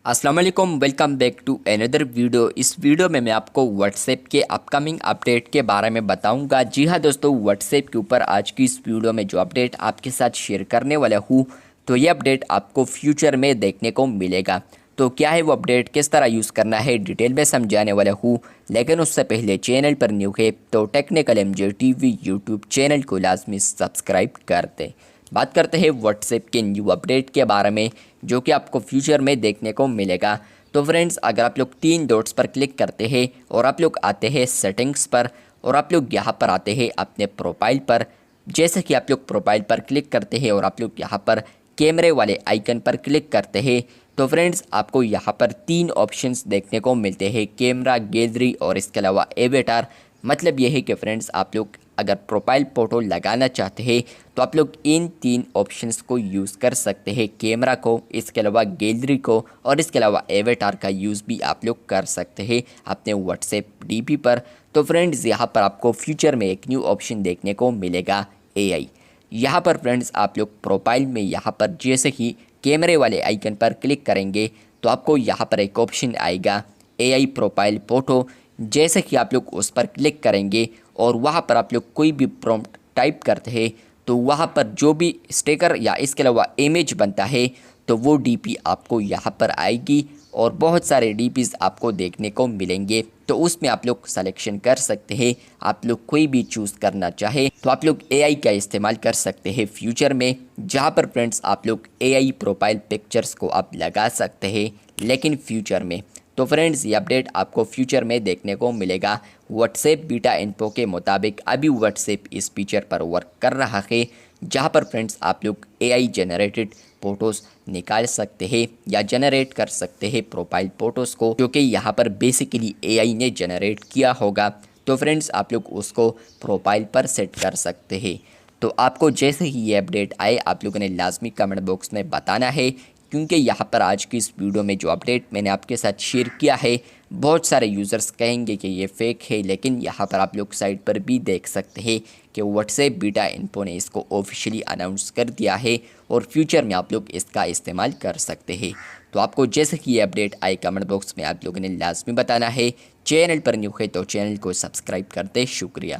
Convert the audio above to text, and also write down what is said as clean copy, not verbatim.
अस्सलाम वालेकुम, welcome back to another video. इस वीडियो में मैं आपको व्हाट्सएप के अपकमिंग अपडेट के बारे में बताऊंगा। जी हाँ दोस्तों, व्हाट्सएप के ऊपर आज की इस वीडियो में जो अपडेट आपके साथ शेयर करने वाला हूँ, तो ये अपडेट आपको फ्यूचर में देखने को मिलेगा। तो क्या है वो अपडेट, किस तरह यूज़ करना है, डिटेल में समझाने वाला हूँ। लेकिन उससे पहले चैनल पर न्यू है तो technical MJ TV YouTube channel को लाजमी सब्सक्राइब कर दें। बात करते हैं व्हाट्सएप के न्यू अपडेट के बारे में, जो कि आपको फ्यूचर में देखने को मिलेगा। तो फ्रेंड्स, अगर आप लोग तीन डॉट्स पर क्लिक करते हैं और आप लोग आते हैं सेटिंग्स पर और आप लोग यहाँ पर आते हैं अपने प्रोफाइल पर। जैसे कि आप लोग प्रोफाइल पर क्लिक करते हैं और आप लोग यहाँ पर कैमरे वाले आइकन पर क्लिक करते हैं, तो फ्रेंड्स आपको यहाँ पर तीन ऑप्शंस देखने को मिलते हैं, कैमरा, गैलरी और इसके अलावा एवेटार। मतलब ये है कि फ्रेंड्स, आप लोग अगर प्रोफाइल फ़ोटो लगाना चाहते हैं तो आप लोग इन तीन ऑप्शंस को यूज़ कर सकते हैं, कैमरा को, इसके अलावा गैलरी को और इसके अलावा एवेटार का यूज़ भी आप लोग कर सकते हैं अपने व्हाट्सएप डीपी पर। तो फ्रेंड्स, यहाँ पर आपको फ्यूचर में एक न्यू ऑप्शन देखने को मिलेगा, एआई। यहाँ पर फ्रेंड्स आप लोग प्रोफाइल में यहाँ पर जैसे ही कैमरे वाले आइकन पर क्लिक करेंगे तो आपको यहाँ पर एक ऑप्शन आएगा, एआई प्रोफाइल फ़ोटो। जैसे कि आप लोग उस पर क्लिक करेंगे और वहाँ पर आप लोग कोई भी प्रॉम्प्ट टाइप करते हैं तो वहाँ पर जो भी स्टिकर या इसके अलावा इमेज बनता है तो वो डीपी आपको यहाँ पर आएगी और बहुत सारे डीपीज़ आपको देखने को मिलेंगे। तो उसमें आप लोग सिलेक्शन कर सकते हैं, आप लोग कोई भी चूज़ करना चाहे तो आप लोग एआई का इस्तेमाल कर सकते हैं फ्यूचर में, जहाँ पर फ्रेंड्स आप लोग एआई प्रोफाइल पिक्चर्स को आप लगा सकते हैं, लेकिन फ्यूचर में। तो फ्रेंड्स, ये अपडेट आपको फ्यूचर में देखने को मिलेगा। व्हाट्सएप बीटा इन्फो के मुताबिक अभी व्हाट्सएप इस फीचर पर वर्क कर रहा है, जहां पर फ्रेंड्स आप लोग एआई जनरेटेड फ़ोटोज़ निकाल सकते हैं या जनरेट कर सकते हैं प्रोफाइल फ़ोटोज़ को, जो कि यहाँ पर बेसिकली एआई ने जनरेट किया होगा। तो फ्रेंड्स, आप लोग उसको प्रोफाइल पर सेट कर सकते हैं। तो आपको जैसे ही ये अपडेट आए आप लोगों ने लाजमी कमेंट बॉक्स में बताना है, क्योंकि यहाँ पर आज की इस वीडियो में जो अपडेट मैंने आपके साथ शेयर किया है, बहुत सारे यूज़र्स कहेंगे कि ये फ़ेक है, लेकिन यहाँ पर आप लोग साइट पर भी देख सकते हैं कि व्हाट्सएप बीटा इन्फो ने इसको ऑफिशियली अनाउंस कर दिया है और फ्यूचर में आप लोग इसका इस्तेमाल कर सकते हैं। तो आपको जैसे कि ये अपडेट आए कमेंट बॉक्स में आप लोगों ने लाजमी बताना है। चैनल पर न्यू है तो चैनल को सब्सक्राइब कर दे। शुक्रिया।